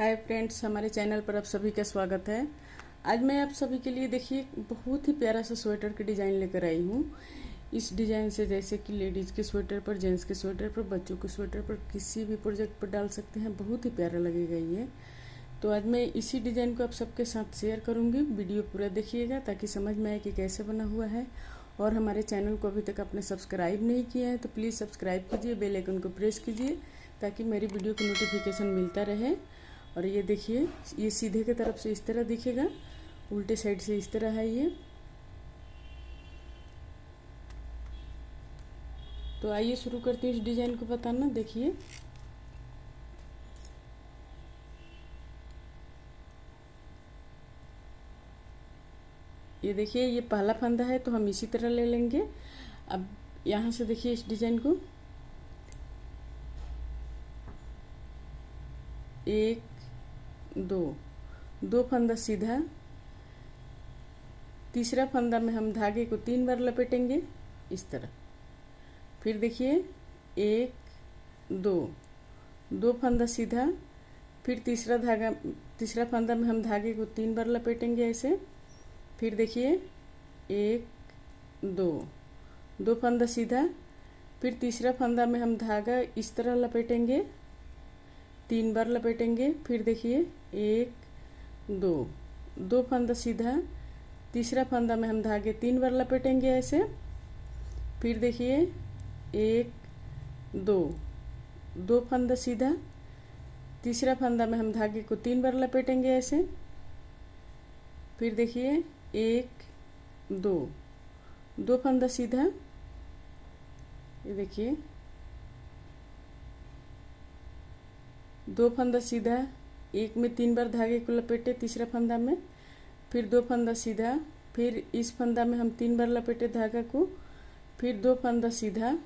Hi friends, हमारे channel पर आप सभी का स्वागत है। आज मैं आप सभी के लिए देखिए बहुत ही प्यारा सा स्वेटर की डिज़ाइन लेकर आई हूँ। इस डिज़ाइन से जैसे कि लेडीज़ के स्वेटर पर, जेंट्स के स्वेटर पर, बच्चों के स्वेटर पर, किसी भी प्रोजेक्ट पर डाल सकते हैं। बहुत ही प्यारा लगेगा ये। तो आज मैं इसी डिज़ाइन को आप सबके साथ शेयर करूँगी। वीडियो पूरा देखिएगा ताकि समझ में आए कि कैसे बना हुआ है। और हमारे चैनल को अभी तक आपने सब्सक्राइब नहीं किया है तो प्लीज़ सब्सक्राइब कीजिए, बेल आइकन को प्रेस कीजिए ताकि मेरी वीडियो को नोटिफिकेशन मिलता रहे। और ये देखिए, ये सीधे की तरफ से इस तरह दिखेगा, उल्टे साइड से इस तरह है ये। तो आइए शुरू करते हैं इस डिज़ाइन को बताना। देखिए, ये देखिए, ये पहला फंदा है तो हम इसी तरह ले लेंगे। अब यहाँ से देखिए इस डिज़ाइन को, एक दो फंदा सीधा, तीसरा फंदा में हम धागे को 3 बार लपेटेंगे इस तरह। फिर देखिए, एक दो फंदा सीधा, फिर तीसरा फंदा में हम धागे को 3 बार लपेटेंगे ऐसे। फिर देखिए, एक दो फंदा सीधा, फिर तीसरा फंदा में हम धागा इस तरह लपेटेंगे, 3 बार लपेटेंगे। फिर देखिए, एक दो फंदा सीधा, तीसरा फंदा में हम धागे 3 बार लपेटेंगे ऐसे। फिर देखिए, एक दो फंदा सीधा, तीसरा फंदा में हम धागे को 3 बार लपेटेंगे ऐसे। फिर देखिए, एक दो फंदा सीधा, ये देखिए, 2 फंदा सीधा, एक में 3 बार धागे को लपेटे तीसरा फंदा में, फिर 2 फंदा सीधा, फिर इस फंदा में हम 3 बार लपेटे धागा को, फिर 2 फंदा सीधा,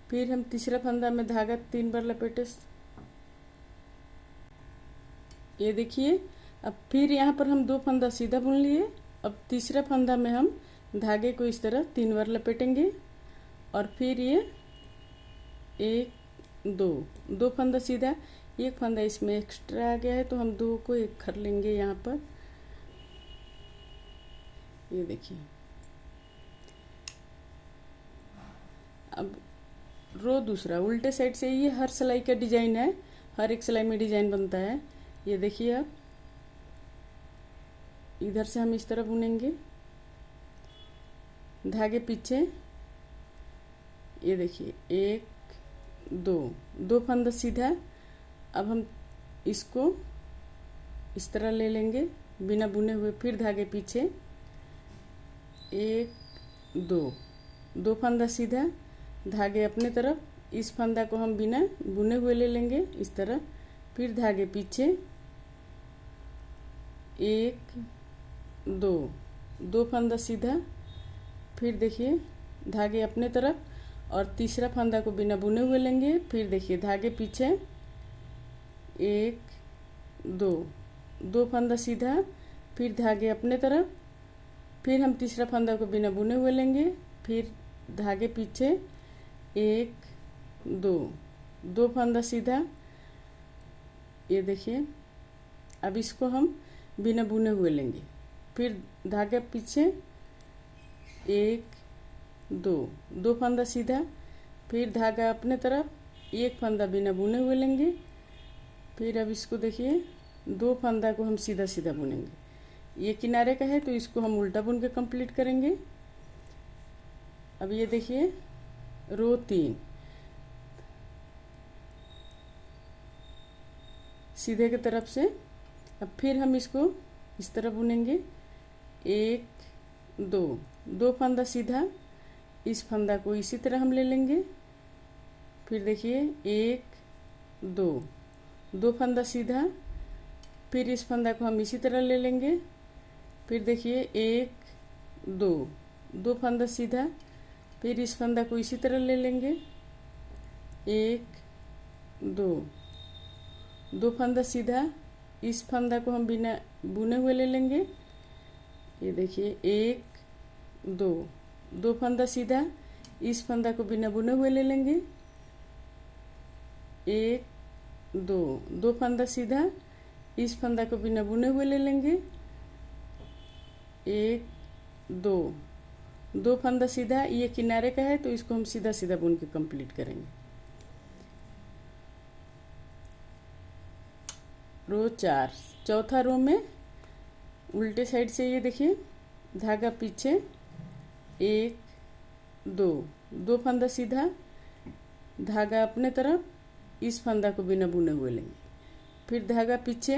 फिर हम तीसरा फंदा में धागा 3 बार लपेटे। ये देखिए, अब फिर यहाँ पर हम 2 फंदा सीधा बुन लिए। अब तीसरा फंदा में हम धागे को इस तरह 3 बार लपेटेंगे और फिर ये एक दो फंदा सीधा, एक फंदा इसमें एक्स्ट्रा आ गया है तो हम 2 को एक कर लेंगे यहाँ पर। ये देखिए, अब रो दूसरा उल्टे साइड से, ये हर सिलाई का डिजाइन है, हर एक सिलाई में डिजाइन बनता है। ये देखिए, अब इधर से हम इस तरह बुनेंगे, धागे पीछे। ये देखिए, एक दो फंदा सीधा। अब हम इसको इस तरह ले लेंगे बिना बुने हुए, फिर धागे पीछे, एक दो फंदा सीधा, धागे अपने तरफ, इस फंदा को हम बिना बुने हुए ले लेंगे इस तरह, फिर धागे पीछे, एक दो फंदा सीधा, फिर देखिए धागे अपने तरफ और तीसरा फंदा को बिना बुने हुए लेंगे। फिर देखिए, धागे पीछे, एक दो फंदा सीधा, फिर धागे अपने तरफ, फिर हम तीसरा फंदा को बिना बुने हुए लेंगे, फिर धागे पीछे, एक दो फंदा सीधा। ये देखिए, अब इसको हम बिना बुने हुए लेंगे, फिर धागे पीछे, एक दो फंदा सीधा, फिर धागा अपने तरफ, एक फंदा बिना बुने हुए लेंगे। फिर अब इसको देखिए, 2 फंदा को हम सीधा सीधा बुनेंगे। ये किनारे का है तो इसको हम उल्टा बुन के कंप्लीट करेंगे। अब ये देखिए, रो 3 सीधे की तरफ से। अब फिर हम इसको इस तरह बुनेंगे, एक दो फंदा सीधा, इस फंदा को इसी तरह हम ले लेंगे। फिर देखिए, एक दो फंदा सीधा, फिर इस फंदा को हम इसी तरह ले लेंगे। फिर देखिए, एक दो फंदा सीधा, फिर इस फंदा को इसी तरह ले लेंगे, एक दो फंदा सीधा, इस फंदा को हम बिना बुने हुए ले लेंगे। ये देखिए, एक दो फंदा सीधा, इस फंदा को बिना बुने हुए ले लेंगे। एक, दो, दो फंदा सीधा, इस फंदा को बिना बुने हुए ले लेंगे, एक, दो, दो फंदा सीधा, ये किनारे का है तो इसको हम सीधा सीधा बुन के कंप्लीट करेंगे। रो 4, चौथा रो में उल्टे साइड से ये देखिए धागा पीछे, एक, दो, दो फंदा सीधा, धागा अपने तरफ, इस फंदा को बिना बुने हुए लेंगे, फिर धागा पीछे,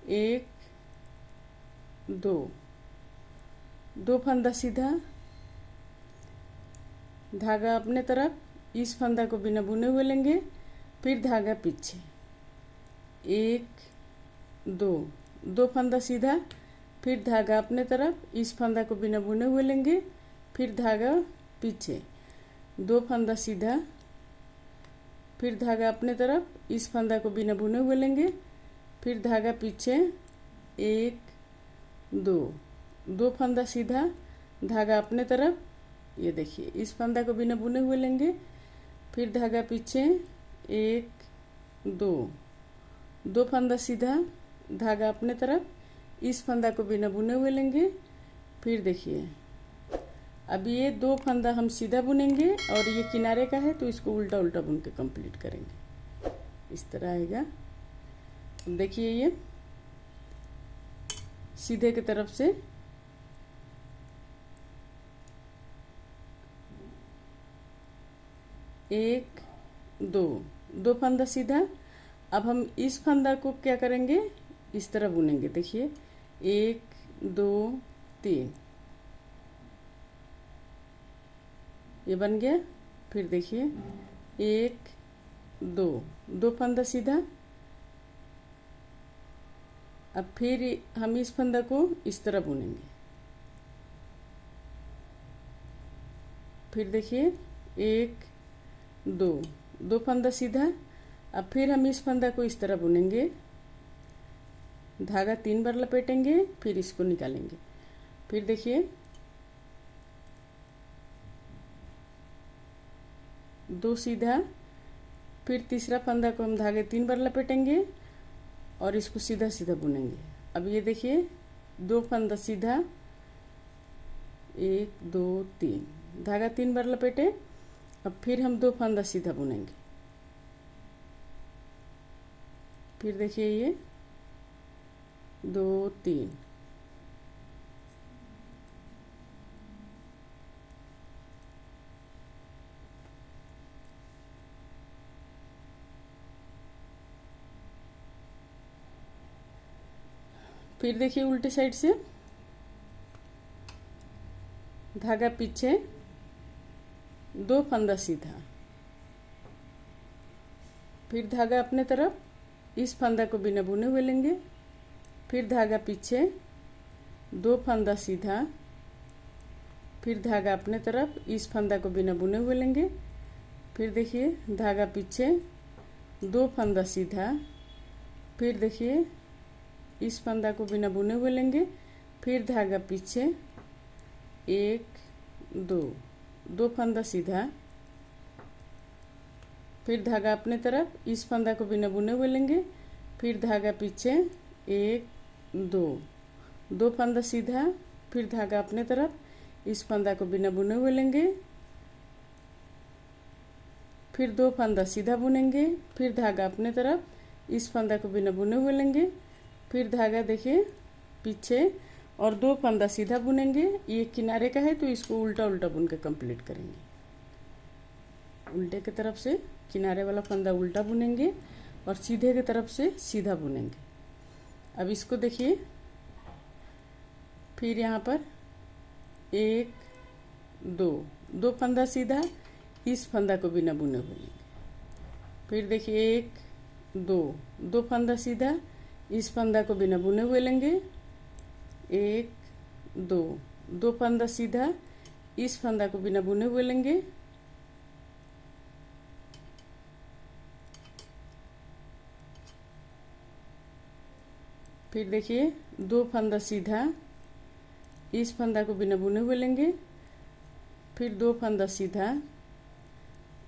एक, दो, दो फंदा सीधा, धागा अपने तरफ, इस फंदा को बिना बुने हुए लेंगे, फिर धागा पीछे, एक, दो, दो फंदा सीधा, फिर धागा अपने तरफ, इस फंदा को बिना बुने हुए लेंगे, फिर धागा पीछे, दो फंदा सीधा, फिर धागा अपने तरफ, इस फंदा को बिना बुने हुए लेंगे, फिर धागा पीछे, एक, दो, दो फंदा सीधा, धागा अपने तरफ, ये देखिए इस फंदा को बिना बुने हुए लेंगे, फिर धागा पीछे, एक, दो, दो फंदा सीधा, धागा अपने तरफ, इस फंदा को बिना बुने हुए लेंगे, फिर देखिए अब ये दो फंदा हम सीधा बुनेंगे और ये किनारे का है तो इसको उल्टा उल्टा बुन के कंप्लीट करेंगे, इस तरह आएगा। अब देखिए ये सीधे की तरफ से एक, दो, दो फंदा सीधा, अब हम इस फंदा को क्या करेंगे, इस तरह बुनेंगे, देखिए एक, दो, तीन, ये बन गया। फिर देखिए एक, दो, दो फंदा सीधा, अब फिर हम इस फंदा को इस तरह बुनेंगे, फिर देखिए एक, दो, दो फंदा सीधा, अब फिर हम इस फंदा को इस तरह बुनेंगे, धागा 3 बार लपेटेंगे, फिर इसको निकालेंगे, फिर देखिए दो सीधा, फिर तीसरा फंदा को हम धागे 3 बार लपेटेंगे और इसको सीधा सीधा बुनेंगे। अब ये देखिए दो फंदा सीधा, एक, दो, तीन, धागा 3 बार लपेटे, अब फिर हम दो फंदा सीधा बुनेंगे, फिर देखिए ये दो, तीन, फिर देखिए उल्टी साइड से धागा पीछे, दो फंदा सीधा, फिर धागा अपने तरफ, इस फंदा को बिना बुने हुए लेंगे, फिर धागा पीछे, दो फंदा सीधा, फिर धागा अपने तरफ, इस फंदा को बिना बुने हुए लेंगे, फिर देखिए धागा पीछे, दो फंदा सीधा, फिर देखिए इस फंदा को बिना बुने हुए लेंगे, फिर धागा पीछे, एक, दो, दो फंदा सीधा, फिर धागा अपने तरफ, इस फंदा को बिना बुने हुए लेंगे, फिर धागा पीछे, एक, दो, दो फंदा सीधा, फिर धागा अपने तरफ, इस फंदा को बिना बुने हुए लेंगे, फिर दो फंदा सीधा बुनेंगे, फिर धागा अपने तरफ, इस फंदा को बिना बुने हुए लेंगे, फिर धागा देखिए पीछे और दो फंदा सीधा बुनेंगे, ये किनारे का है तो इसको उल्टा उल्टा बुन के कंप्लीट करेंगे, उल्टे की तरफ से किनारे वाला फंदा उल्टा बुनेंगे और सीधे की तरफ से सीधा बुनेंगे। अब इसको देखिए फिर यहाँ पर एक, दो, दो फंदा सीधा, इस फंदा को बिना बुने हुए लेंगे, फिर देखिए एक, दो, दो फंदा सीधा, इस फंदा को बिना बुने हुए लेंगे, एक, दो, दो फंदा सीधा, इस फंदा को बिना बुने हुए लेंगे, फिर देखिए दो फंदा सीधा, इस फंदा को बिना बुने हुए लेंगे, फिर दो फंदा सीधा,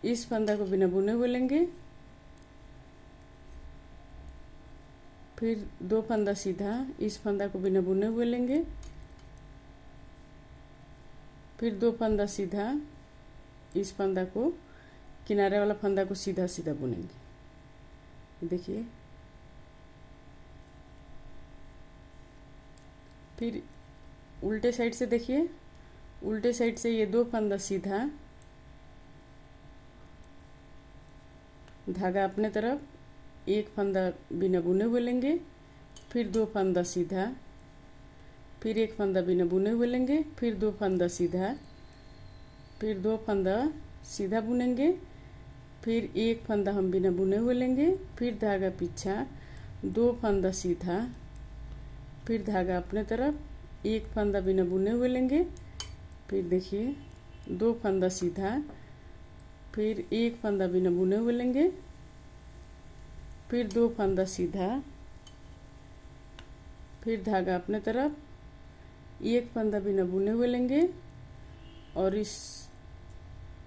इस फंदा को बिना बुने हुए लेंगे, फिर 2 फंदा सीधा इस फंदा को बिना बुने हुए लेंगे, फिर 2 फंदा सीधा इस फंदा को, किनारे वाला फंदा को सीधा सीधा बुनेंगे। देखिए, फिर उल्टे साइड से देखिए, उल्टे साइड से ये 2 फंदा सीधा, धागा अपने तरफ, 1 फंदा बिना बुने हुए लेंगे, फिर 2 फंदा सीधा, फिर 1 फंदा बिना बुने हुए लेंगे, फिर 2 फंदा सीधा, फिर 2 फंदा सीधा बुनेंगे, फिर 1 फंदा हम बिना बुने हुए लेंगे, फिर धागा पीछा, 2 फंदा सीधा, फिर धागा अपने तरफ, 1 फंदा बिना बुने हुए लेंगे, फिर देखिए 2 फंदा सीधा, फिर 1 फंदा बिना बुने हुए लेंगे, फिर 2 फंदा सीधा, फिर धागा अपने तरफ, 1 फंदा बिना बुने हुए लेंगे और इस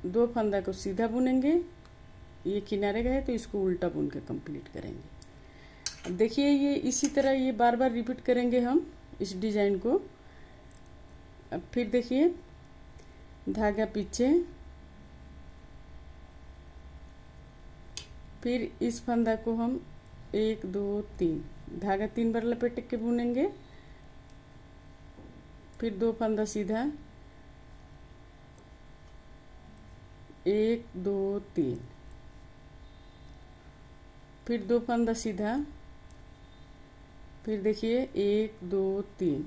2 फंदा को सीधा बुनेंगे। ये किनारे गए तो इसको उल्टा बुन के कंप्लीट करेंगे। अब देखिए, ये इसी तरह ये बार बार रिपीट करेंगे हम इस डिजाइन को। अब फिर देखिए, धागा पीछे, फिर इस फंदा को हम 1 2 3 धागा 3 बार लपेट के बुनेंगे, फिर 2 फंदा सीधा, 1 2 3, फिर 2 फंदा सीधा, फिर देखिए 1 2 3,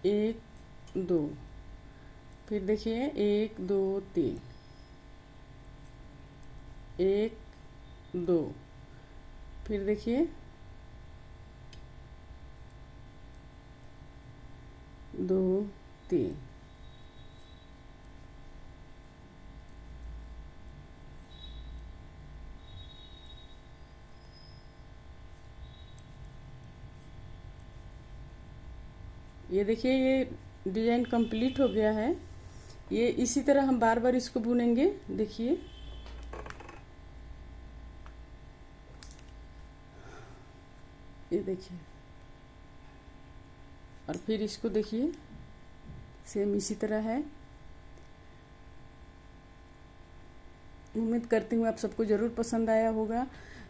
1 2, फिर देखिए 1 2 3, 1 2, फिर देखिए 2 3, ये देखिए ये डिजाइन कंप्लीट हो गया है। ये इसी तरह हम बार बार इसको बुनेंगे। देखिए, ये देखिए, और फिर इसको देखिए सेम इसी तरह है। उम्मीद करती हूँ आप सबको ज़रूर पसंद आया होगा।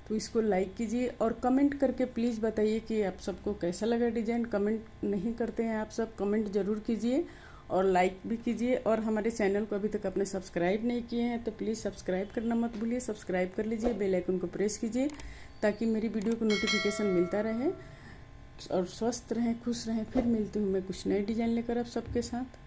तो इसको लाइक कीजिए और कमेंट करके प्लीज़ बताइए कि आप सबको कैसा लगा डिज़ाइन। कमेंट नहीं करते हैं आप सब, कमेंट ज़रूर कीजिए और लाइक भी कीजिए। और हमारे चैनल को अभी तक आपने सब्सक्राइब नहीं किए हैं तो प्लीज़ सब्सक्राइब करना मत भूलिए। सब्सक्राइब कर लीजिए, बेल आइकन को प्रेस कीजिए ताकि मेरी वीडियो को नोटिफिकेशन मिलता रहे। और स्वस्थ रहें, खुश रहें। फिर मिलती हूँ मैं कुछ नए डिज़ाइन लेकर आप सबके साथ।